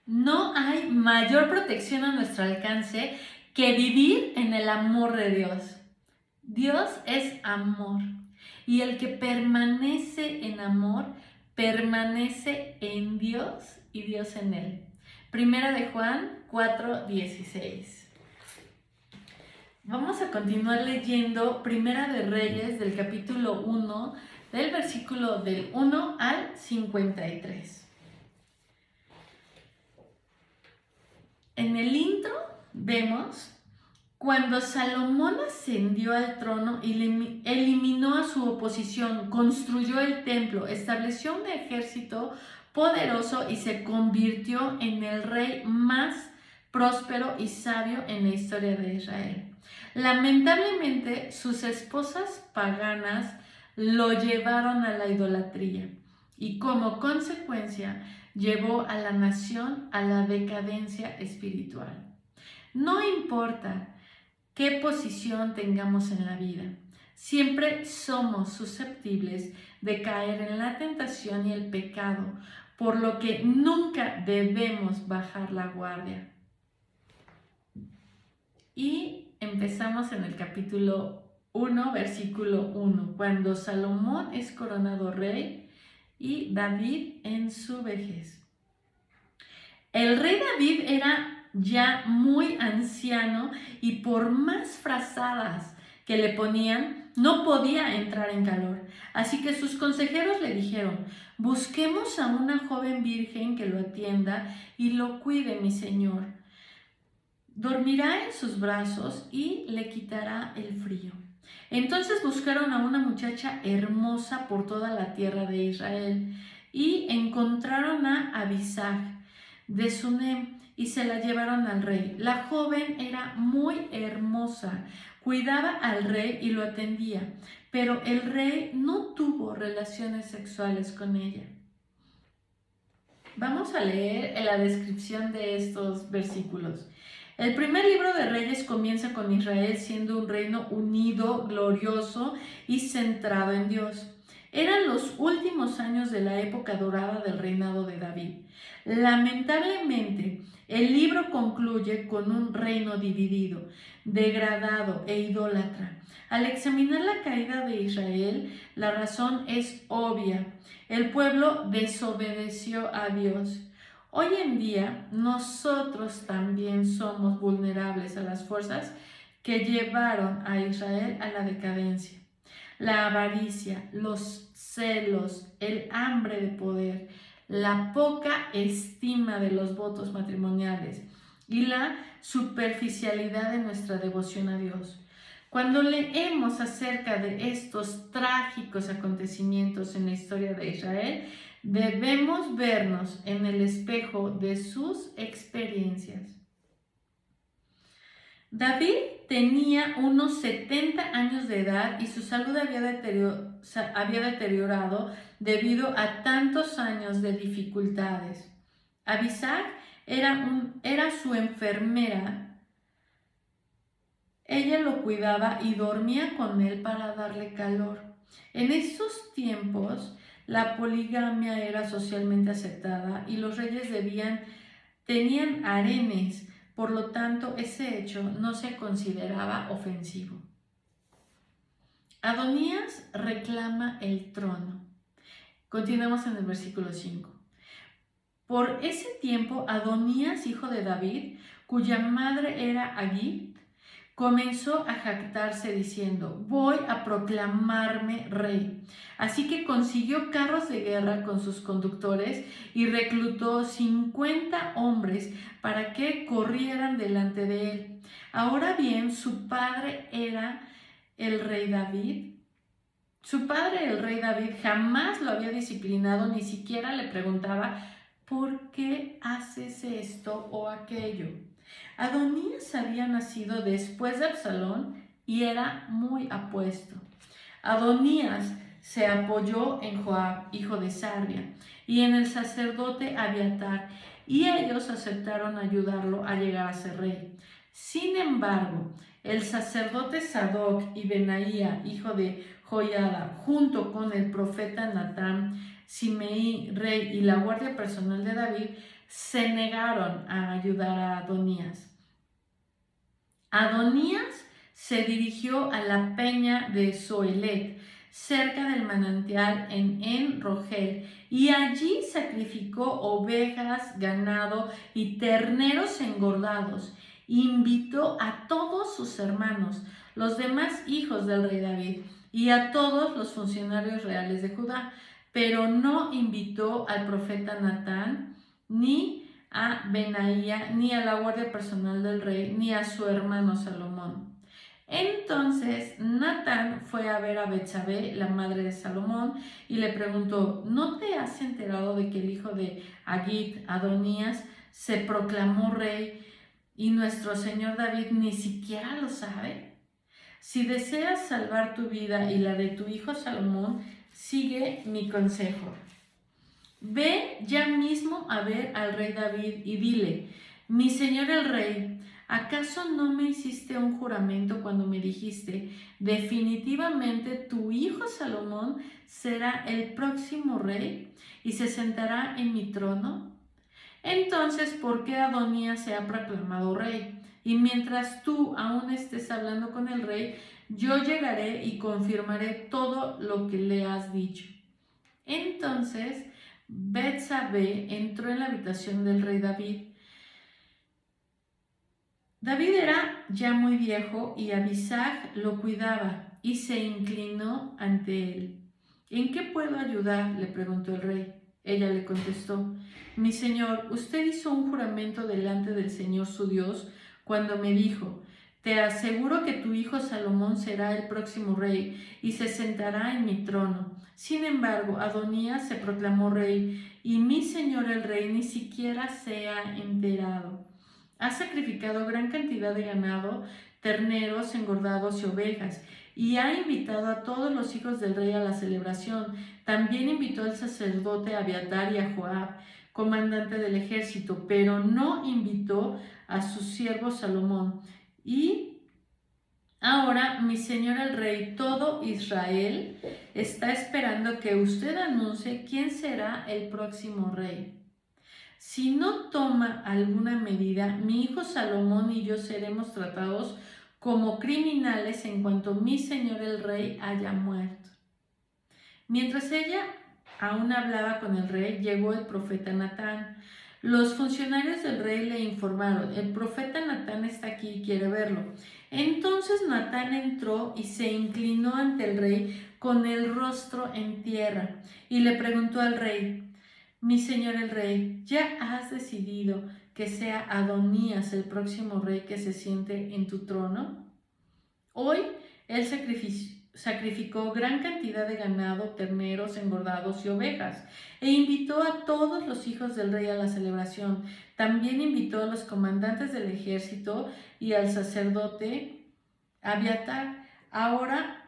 No hay mayor protección a nuestro alcance que vivir en el amor de Dios. Dios es amor y el que permanece en amor permanece en Dios y Dios en él. Primera de Juan 4:16. Vamos a continuar leyendo Primera de Reyes del capítulo 1, del versículo del 1 al 53. En el intro vemos cuando Salomón ascendió al trono y eliminó a su oposición, construyó el templo, estableció un ejército poderoso y se convirtió en el rey más próspero y sabio en la historia de Israel. Lamentablemente, sus esposas paganas lo llevaron a la idolatría y como consecuencia llevó a la nación a la decadencia espiritual. No importa qué posición tengamos en la vida, siempre somos susceptibles de caer en la tentación y el pecado, por lo que nunca debemos bajar la guardia. Y empezamos en el capítulo 1, versículo 1, cuando Salomón es coronado rey y David en su vejez. El rey David era ya muy anciano y por más frazadas que le ponían, no podía entrar en calor. Así que sus consejeros le dijeron: busquemos a una joven virgen que lo atienda y lo cuide, mi señor. Dormirá en sus brazos y le quitará el frío. Entonces buscaron a una muchacha hermosa por toda la tierra de Israel y encontraron a Abisag de Sunem y se la llevaron al rey. La joven era muy hermosa, cuidaba al rey y lo atendía, pero el rey no tuvo relaciones sexuales con ella. Vamos a leer la descripción de estos versículos. El primer libro de Reyes comienza con Israel siendo un reino unido, glorioso y centrado en Dios. Eran los últimos años de la época dorada del reinado de David. Lamentablemente, el libro concluye con un reino dividido, degradado e idólatra. Al examinar la caída de Israel, la razón es obvia. El pueblo desobedeció a Dios. Hoy en día, nosotros también somos vulnerables a las fuerzas que llevaron a Israel a la decadencia. La avaricia, los celos, el hambre de poder, la poca estima de los votos matrimoniales y la superficialidad de nuestra devoción a Dios. Cuando leemos acerca de estos trágicos acontecimientos en la historia de Israel, debemos vernos en el espejo de sus experiencias. David tenía unos 70 años de edad y su salud había deteriorado debido a tantos años de dificultades. Abisag era su enfermera. Ella lo cuidaba y dormía con él para darle calor. En estos tiempos, la poligamia era socialmente aceptada y los reyes tenían harenes, por lo tanto, ese hecho no se consideraba ofensivo. Adonías reclama el trono. Continuamos en el versículo 5. Por ese tiempo, Adonías, hijo de David, cuya madre era Agit, comenzó a jactarse diciendo: voy a proclamarme rey. Así que consiguió carros de guerra con sus conductores y reclutó 50 hombres para que corrieran delante de él. Ahora bien, su padre, el rey David, jamás lo había disciplinado, ni siquiera le preguntaba: ¿por qué haces esto o aquello? Adonías había nacido después de Absalón y era muy apuesto. Adonías se apoyó en Joab, hijo de Sarvia, y en el sacerdote Abiatar, y ellos aceptaron ayudarlo a llegar a ser rey. Sin embargo, el sacerdote Sadoc y Benaía, hijo de Joiada, junto con el profeta Natán, Simei, rey, y la guardia personal de David se negaron a ayudar a Adonías. Adonías se dirigió a la peña de Zoelet, cerca del manantial en Rogel, y allí sacrificó ovejas, ganado y terneros engordados. Invitó a todos sus hermanos, los demás hijos del rey David, y a todos los funcionarios reales de Judá, pero no invitó al profeta Natán, ni a Benaía, ni a la guardia personal del rey, ni a su hermano Salomón. Entonces Natán fue a ver a Betsabé, la madre de Salomón, y le preguntó: ¿no te has enterado de que el hijo de Agit, Adonías, se proclamó rey y nuestro señor David ni siquiera lo sabe? Si deseas salvar tu vida y la de tu hijo Salomón, sigue mi consejo. Ve ya mismo a ver al rey David y dile: mi señor el rey, ¿acaso no me hiciste un juramento cuando me dijiste: definitivamente tu hijo Salomón será el próximo rey y se sentará en mi trono? Entonces, ¿por qué Adonías se ha proclamado rey? Y mientras tú aún estés hablando con el rey, yo llegaré y confirmaré todo lo que le has dicho. Entonces Betsabé entró en la habitación del rey David. David era ya muy viejo y Abisag lo cuidaba y se inclinó ante él. ¿En qué puedo ayudar?, le preguntó el rey. Ella le contestó: mi señor, usted hizo un juramento delante del Señor su Dios cuando me dijo: te aseguro que tu hijo Salomón será el próximo rey y se sentará en mi trono. Sin embargo, Adonías se proclamó rey y mi señor el rey ni siquiera se ha enterado. Ha sacrificado gran cantidad de ganado, terneros engordados y ovejas, y ha invitado a todos los hijos del rey a la celebración. También invitó al sacerdote Abiatar y a Joab, comandante del ejército, pero no invitó a su siervo Salomón. Y ahora, mi señor el rey, todo Israel está esperando que usted anuncie quién será el próximo rey. Si no toma alguna medida, mi hijo Salomón y yo seremos tratados como criminales en cuanto mi señor el rey haya muerto. Mientras ella aún hablaba con el rey, llegó el profeta Natán. Los funcionarios del rey le informaron: el profeta Natán está aquí y quiere verlo. Entonces Natán entró y se inclinó ante el rey con el rostro en tierra y le preguntó al rey: mi señor el rey, ¿ya has decidido que sea Adonías el próximo rey que se siente en tu trono? Hoy él sacrificó gran cantidad de ganado, terneros engordados y ovejas, e invitó a todos los hijos del rey a la celebración. También invitó a los comandantes del ejército y al sacerdote Abiatar. Ahora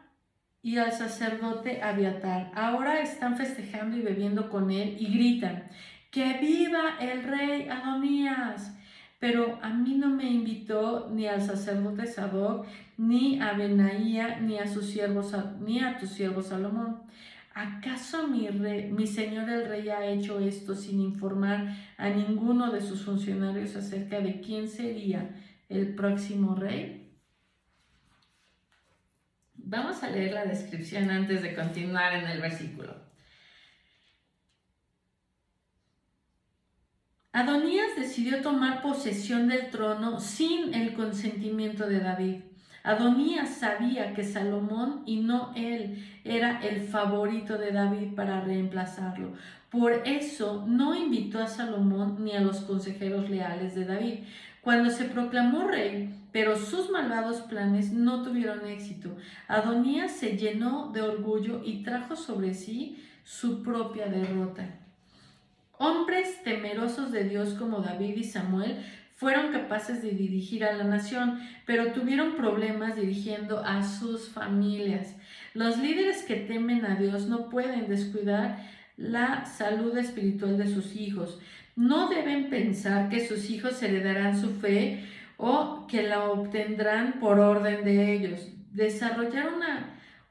están festejando y bebiendo con él y gritan: ¡que viva el rey Adonías! Pero a mí no me invitó ni al sacerdote Sadoc, ni a Benaía, ni a tu siervo Salomón. ¿Acaso mi señor el rey ha hecho esto sin informar a ninguno de sus funcionarios acerca de quién sería el próximo rey? Vamos a leer la descripción antes de continuar en el versículo. Adonías decidió tomar posesión del trono sin el consentimiento de David. Adonías sabía que Salomón y no él era el favorito de David para reemplazarlo. Por eso no invitó a Salomón ni a los consejeros leales de David cuando se proclamó rey, pero sus malvados planes no tuvieron éxito. Adonías se llenó de orgullo y trajo sobre sí su propia derrota. Hombres temerosos de Dios como David y Samuel fueron capaces de dirigir a la nación, pero tuvieron problemas dirigiendo a sus familias. Los líderes que temen a Dios no pueden descuidar la salud espiritual de sus hijos. No deben pensar que sus hijos heredarán su fe o que la obtendrán por orden de ellos. Desarrollar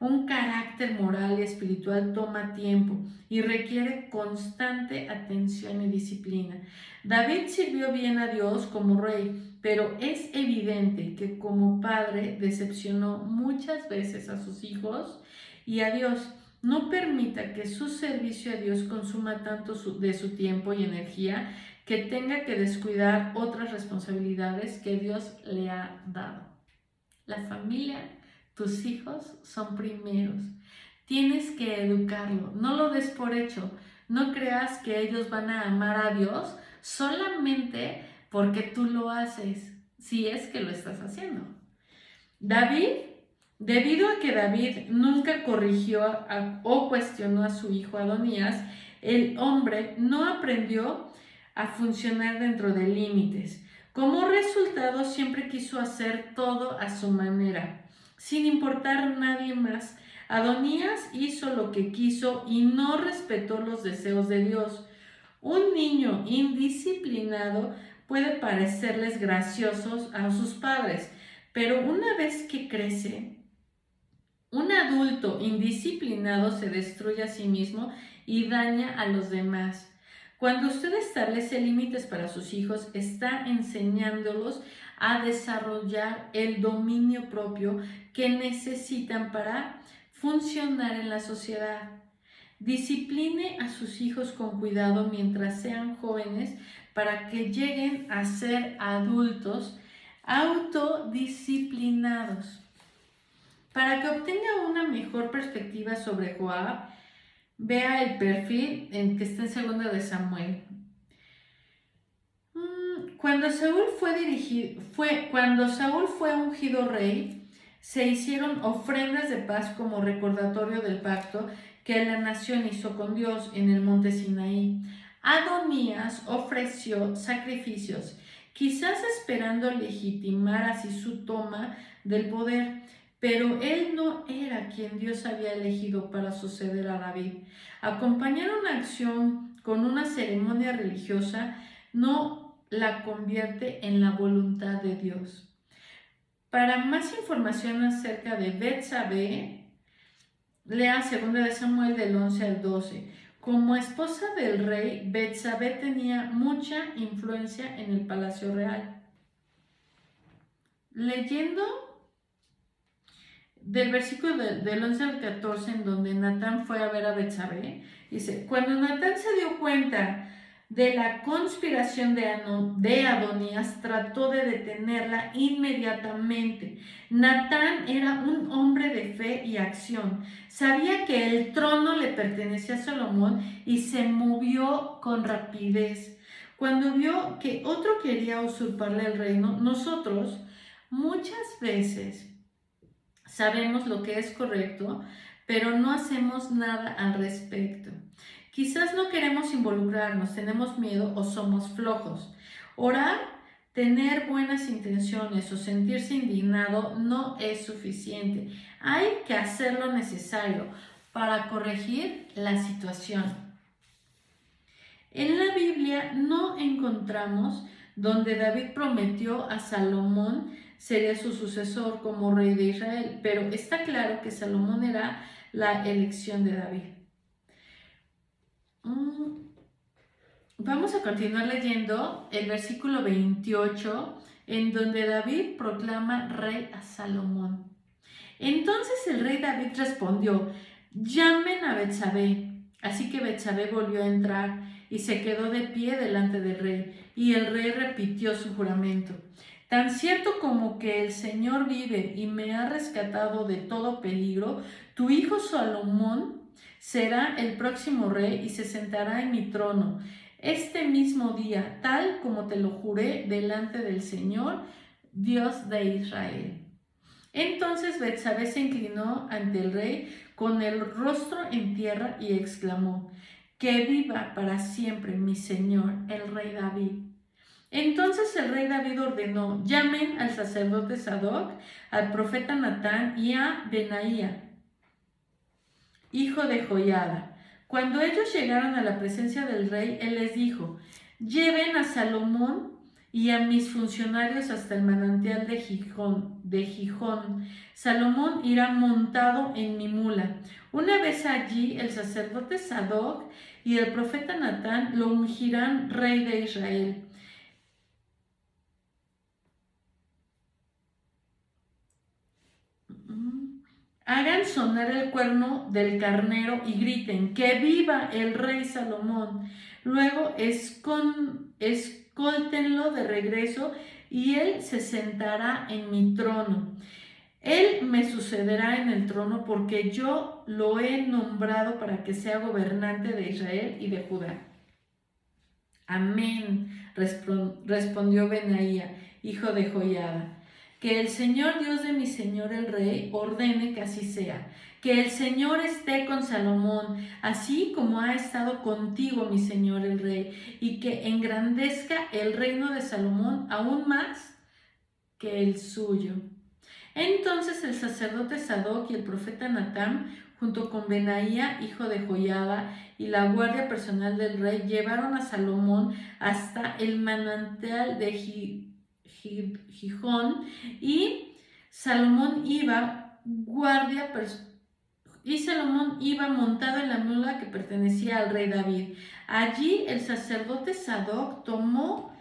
Un carácter moral y espiritual toma tiempo y requiere constante atención y disciplina. David sirvió bien a Dios como rey, pero es evidente que como padre decepcionó muchas veces a sus hijos y a Dios. No permita que su servicio a Dios consuma tanto de su tiempo y energía que tenga que descuidar otras responsabilidades que Dios le ha dado. La familia, tus hijos son primeros. Tienes que educarlo, no lo des por hecho. No creas que ellos van a amar a Dios solamente porque tú lo haces, si es que lo estás haciendo. Debido a que David nunca corrigió o cuestionó a su hijo Adonías, el hombre no aprendió a funcionar dentro de límites. Como resultado, siempre quiso hacer todo a su manera, sin importar nadie más. Adonías hizo lo que quiso y no respetó los deseos de Dios. Un niño indisciplinado puede parecerles graciosos a sus padres, pero una vez que crece, un adulto indisciplinado se destruye a sí mismo y daña a los demás. Cuando usted establece límites para sus hijos, está enseñándolos a desarrollar el dominio propio que necesitan para funcionar en la sociedad. Discipline a sus hijos con cuidado mientras sean jóvenes para que lleguen a ser adultos autodisciplinados. Para que obtenga una mejor perspectiva sobre Joab, vea el perfil que está en 2 de Samuel. Cuando Saúl fue ungido rey, se hicieron ofrendas de paz como recordatorio del pacto que la nación hizo con Dios en el monte Sinaí. Adonías ofreció sacrificios, quizás esperando legitimar así su toma del poder, pero él no era quien Dios había elegido para suceder a David. Acompañar una acción con una ceremonia religiosa no la convierte en la voluntad de Dios. Para más información acerca de Betsabé, lea 2 de Samuel del 11 al 12. Como esposa del rey, Betsabé tenía mucha influencia en el palacio real. Leyendo del versículo del 11 al 14, en donde Natán fue a ver a Betsabé, dice: cuando Natán se dio cuenta de la conspiración de Adonías, trató de detenerla inmediatamente. Natán era un hombre de fe y acción. Sabía que el trono le pertenecía a Salomón y se movió con rapidez. Cuando vio que otro quería usurparle el reino, nosotros muchas veces sabemos lo que es correcto, pero no hacemos nada al respecto. Quizás no queremos involucrarnos, tenemos miedo o somos flojos. Orar, tener buenas intenciones o sentirse indignado no es suficiente. Hay que hacer lo necesario para corregir la situación. En la Biblia no encontramos donde David prometió a Salomón sería su sucesor como rey de Israel, pero está claro que Salomón era la elección de David. Vamos a continuar leyendo el versículo 28, en donde David proclama rey a Salomón. Entonces el rey David respondió: llamen a Betsabé. Así que Betsabé volvió a entrar y se quedó de pie delante del rey, y el rey repitió su juramento: tan cierto como que el Señor vive y me ha rescatado de todo peligro, tu hijo Salomón será el próximo rey y se sentará en mi trono este mismo día, tal como te lo juré delante del Señor, Dios de Israel. Entonces Betsabé se inclinó ante el rey con el rostro en tierra y exclamó: que viva para siempre mi señor, el rey David. Entonces el rey David ordenó: llamen al sacerdote Sadoc, al profeta Natán y a Benaía, hijo de Joiada. Cuando ellos llegaron a la presencia del rey, él les dijo: lleven a Salomón y a mis funcionarios hasta el manantial de Gijón. Salomón irá montado en mi mula. Una vez allí, el sacerdote Sadoc y el profeta Natán lo ungirán rey de Israel. Hagan sonar el cuerno del carnero y griten, ¡que viva el rey Salomón! Luego escóltenlo de regreso y él se sentará en mi trono. Él me sucederá en el trono porque yo lo he nombrado para que sea gobernante de Israel y de Judá. Amén, respondió Benaía, hijo de Joiada. Que el Señor Dios de mi Señor el Rey ordene que así sea. Que el Señor esté con Salomón, así como ha estado contigo, mi Señor el Rey, y que engrandezca el reino de Salomón aún más que el suyo. Entonces el sacerdote Sadoc y el profeta Natán, junto con Benaía, hijo de Joiada, y la guardia personal del rey, llevaron a Salomón hasta el manantial de Gijón, y Salomón iba montado en la mula que pertenecía al rey David. Allí el sacerdote Sadoc tomó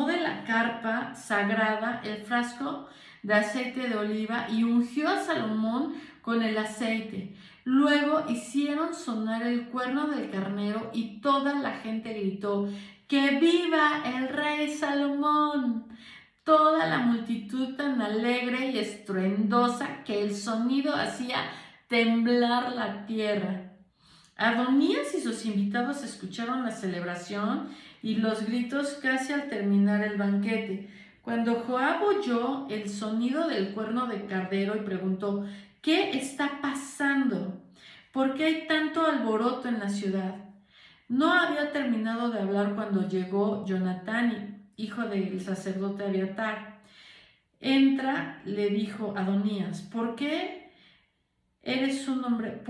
de la carpa sagrada el frasco de aceite de oliva y ungió a Salomón con el aceite. Luego hicieron sonar el cuerno del carnero y toda la gente gritó, ¡que viva el rey Salomón! Toda la multitud tan alegre y estruendosa que el sonido hacía temblar la tierra. Adonías y sus invitados escucharon la celebración y los gritos casi al terminar el banquete. Cuando Joab oyó el sonido del cuerno de carnero y preguntó, ¿qué está pasando? ¿Por qué hay tanto alboroto en la ciudad? No había terminado de hablar cuando llegó Jonatán, hijo del sacerdote Abiatar. Entra, le dijo Adonías, ¿por qué eres un hombre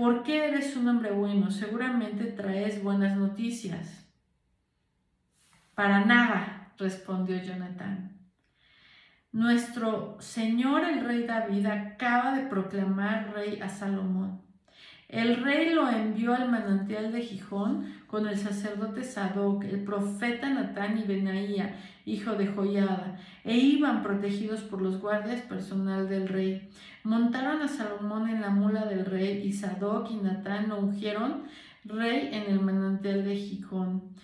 bueno? Seguramente traes buenas noticias. Para nada, respondió Jonatán. Nuestro señor el rey David acaba de proclamar rey a Salomón. El rey lo envió al manantial de Gijón con el sacerdote Sadoc, el profeta Natán y Benaía, hijo de Joiada, e iban protegidos por los guardias personal del rey. Montaron a Salomón en la mula del rey y Sadoc y Natán lo ungieron rey en el manantial de Gijón.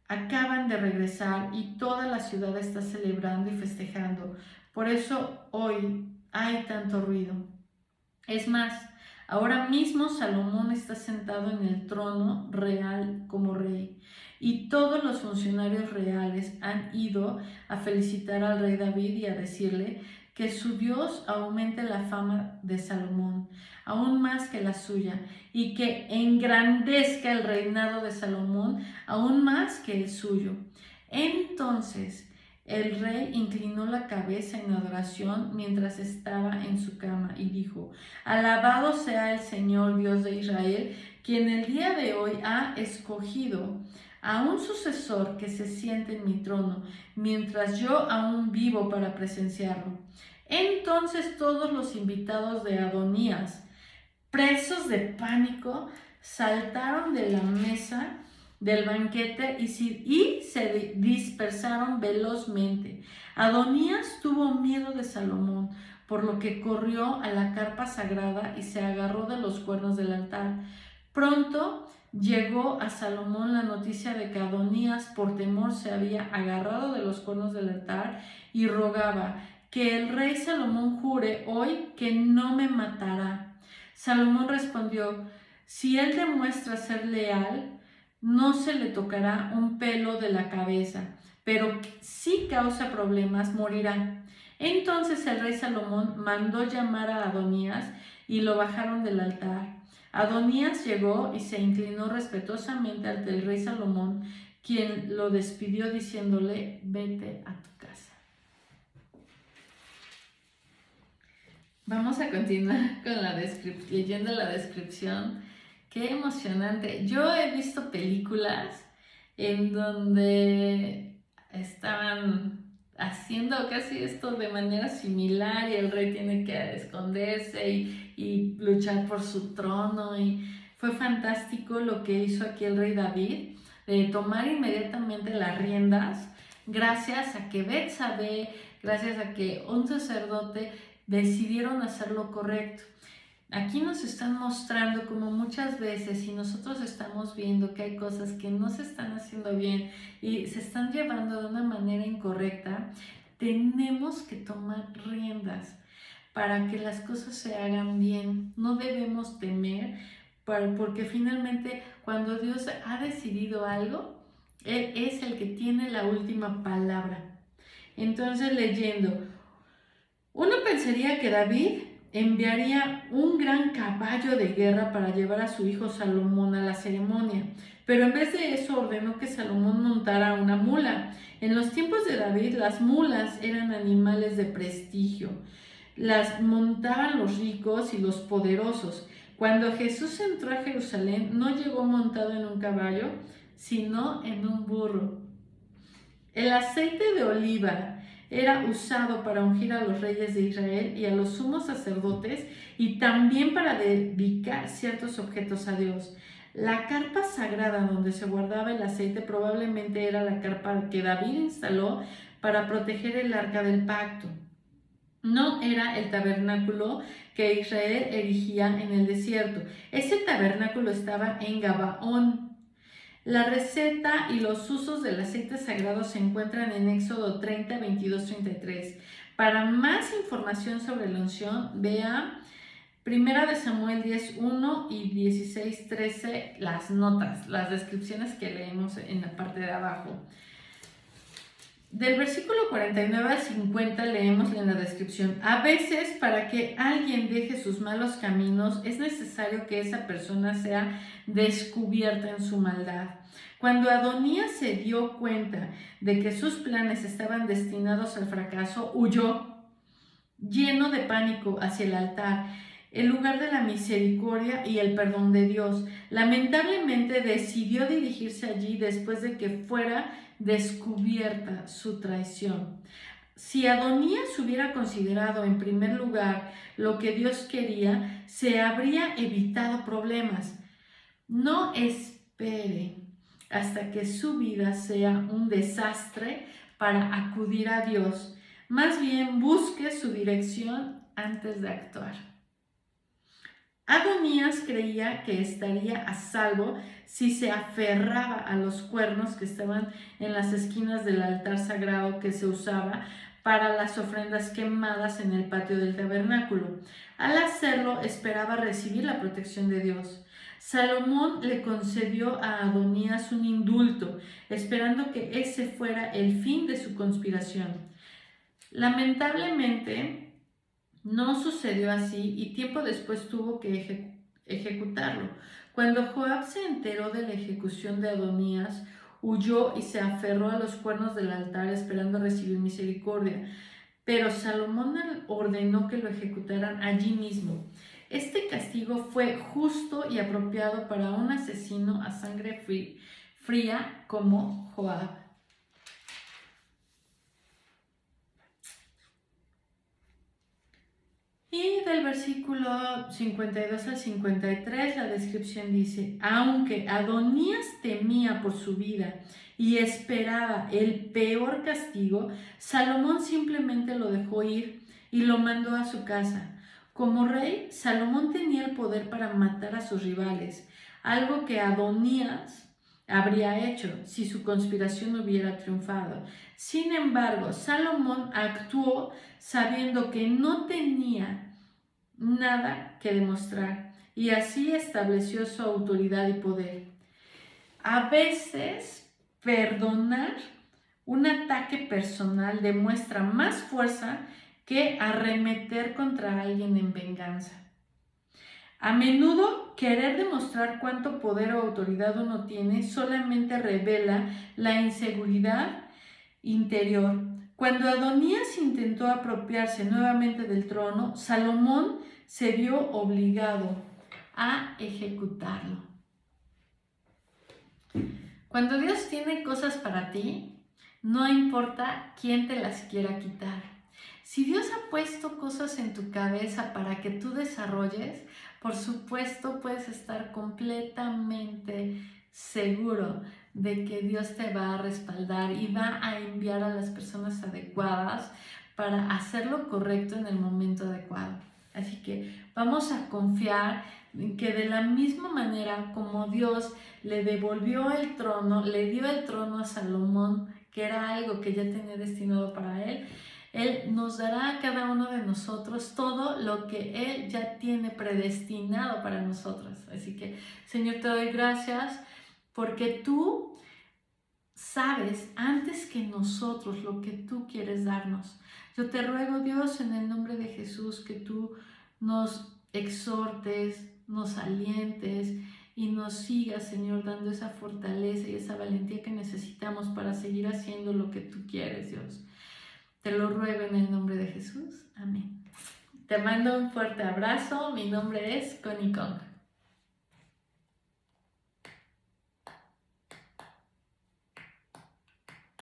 Acaban de regresar y toda la ciudad está celebrando y festejando. Por eso hoy hay tanto ruido. Es más, ahora mismo Salomón está sentado en el trono real como rey y todos los funcionarios reales han ido a felicitar al rey David y a decirle que su Dios aumente la fama de Salomón, aún más que la suya, y que engrandezca el reinado de Salomón aún más que el suyo. Entonces el rey inclinó la cabeza en adoración mientras estaba en su cama y dijo, alabado sea el Señor Dios de Israel, quien el día de hoy ha escogido a un sucesor que se siente en mi trono, mientras yo aún vivo para presenciarlo. Entonces todos los invitados de Adonías, presos de pánico, saltaron de la mesa del banquete y se dispersaron velozmente. Adonías tuvo miedo de Salomón, por lo que corrió a la carpa sagrada y se agarró de los cuernos del altar. Pronto llegó a Salomón la noticia de que Adonías por temor se había agarrado de los cuernos del altar y rogaba que el rey Salomón jure hoy que no me matará. Salomón respondió, si él demuestra ser leal, no se le tocará un pelo de la cabeza, pero si causa problemas, morirá. Entonces el rey Salomón mandó llamar a Adonías y lo bajaron del altar. Adonías llegó y se inclinó respetuosamente ante el rey Salomón, quien lo despidió diciéndole, vete a tu casa. Vamos a continuar con leyendo la descripción. Qué emocionante. Yo he visto películas en donde estaban haciendo casi esto de manera similar y el rey tiene que esconderse y luchar por su trono. Y fue fantástico lo que hizo aquí el rey David, de tomar inmediatamente las riendas, gracias a que Betsabé, gracias a que un sacerdote decidieron hacer lo correcto. Aquí nos están mostrando como muchas veces, si nosotros estamos viendo que hay cosas que no se están haciendo bien y se están llevando de una manera incorrecta, tenemos que tomar riendas para que las cosas se hagan bien. No debemos temer, porque finalmente cuando Dios ha decidido algo, Él es el que tiene la última palabra. Entonces, leyendo, uno pensaría que David enviaría un gran caballo de guerra para llevar a su hijo Salomón a la ceremonia, pero en vez de eso ordenó que Salomón montara una mula. En los tiempos de David, las mulas eran animales de prestigio. Las montaban los ricos y los poderosos. Cuando Jesús entró a Jerusalén, no llegó montado en un caballo, sino en un burro. El aceite de oliva era usado para ungir a los reyes de Israel y a los sumos sacerdotes y también para dedicar ciertos objetos a Dios. La carpa sagrada donde se guardaba el aceite probablemente era la carpa que David instaló para proteger el arca del pacto. No era el tabernáculo que Israel erigía en el desierto. Ese tabernáculo estaba en Gabaón. La receta y los usos del aceite sagrado se encuentran en Éxodo 30, 22, 33. Para más información sobre la unción, vea 1 de Samuel 10, 1 y 16, 13, las notas, las descripciones que leemos en la parte de abajo. Del versículo 49 al 50 leemos en la descripción: a veces, para que alguien deje sus malos caminos, es necesario que esa persona sea descubierta en su maldad. Cuando Adonías se dio cuenta de que sus planes estaban destinados al fracaso, huyó, lleno de pánico, hacia el altar, el lugar de la misericordia y el perdón de Dios. Lamentablemente decidió dirigirse allí después de que fuera descubierta su traición. Si Adonías hubiera considerado en primer lugar lo que Dios quería, se habría evitado problemas. No espere hasta que su vida sea un desastre para acudir a Dios. Más bien busque su dirección antes de actuar. Adonías creía que estaría a salvo si se aferraba a los cuernos que estaban en las esquinas del altar sagrado que se usaba para las ofrendas quemadas en el patio del tabernáculo. Al hacerlo, esperaba recibir la protección de Dios. Salomón le concedió a Adonías un indulto, esperando que ese fuera el fin de su conspiración. Lamentablemente, no sucedió así y tiempo después tuvo que ejecutarlo. Cuando Joab se enteró de la ejecución de Adonías, huyó y se aferró a los cuernos del altar esperando recibir misericordia. Pero Salomón ordenó que lo ejecutaran allí mismo. Este castigo fue justo y apropiado para un asesino a sangre fría como Joab. Y del versículo 52 al 53 la descripción dice: aunque Adonías temía por su vida y esperaba el peor castigo, Salomón simplemente lo dejó ir y lo mandó a su casa. Como rey, Salomón tenía el poder para matar a sus rivales, algo que Adonías habría hecho si su conspiración hubiera triunfado. Sin embargo, Salomón actuó sabiendo que no tenía nada que demostrar y así estableció su autoridad y poder. A veces, perdonar un ataque personal demuestra más fuerza que arremeter contra alguien en venganza. A menudo, querer demostrar cuánto poder o autoridad uno tiene solamente revela la inseguridad interior. Cuando Adonías intentó apropiarse nuevamente del trono, Salomón se vio obligado a ejecutarlo. Cuando Dios tiene cosas para ti, no importa quién te las quiera quitar. Si Dios ha puesto cosas en tu cabeza para que tú desarrolles, por supuesto puedes estar completamente seguro de que Dios te va a respaldar y va a enviar a las personas adecuadas para hacer lo correcto en el momento adecuado. Así que vamos a confiar en que de la misma manera como Dios le devolvió el trono, le dio el trono a Salomón, que era algo que ya tenía destinado para él, Él nos dará a cada uno de nosotros todo lo que Él ya tiene predestinado para nosotros. Así que, Señor, te doy gracias porque tú sabes antes que nosotros lo que tú quieres darnos. Yo te ruego, Dios, en el nombre de Jesús, que tú nos exhortes, nos alientes y nos sigas, Señor, dando esa fortaleza y esa valentía que necesitamos para seguir haciendo lo que tú quieres, Dios. Te lo ruego en el nombre de Jesús. Amén. Te mando un fuerte abrazo. Mi nombre es Connie Kong.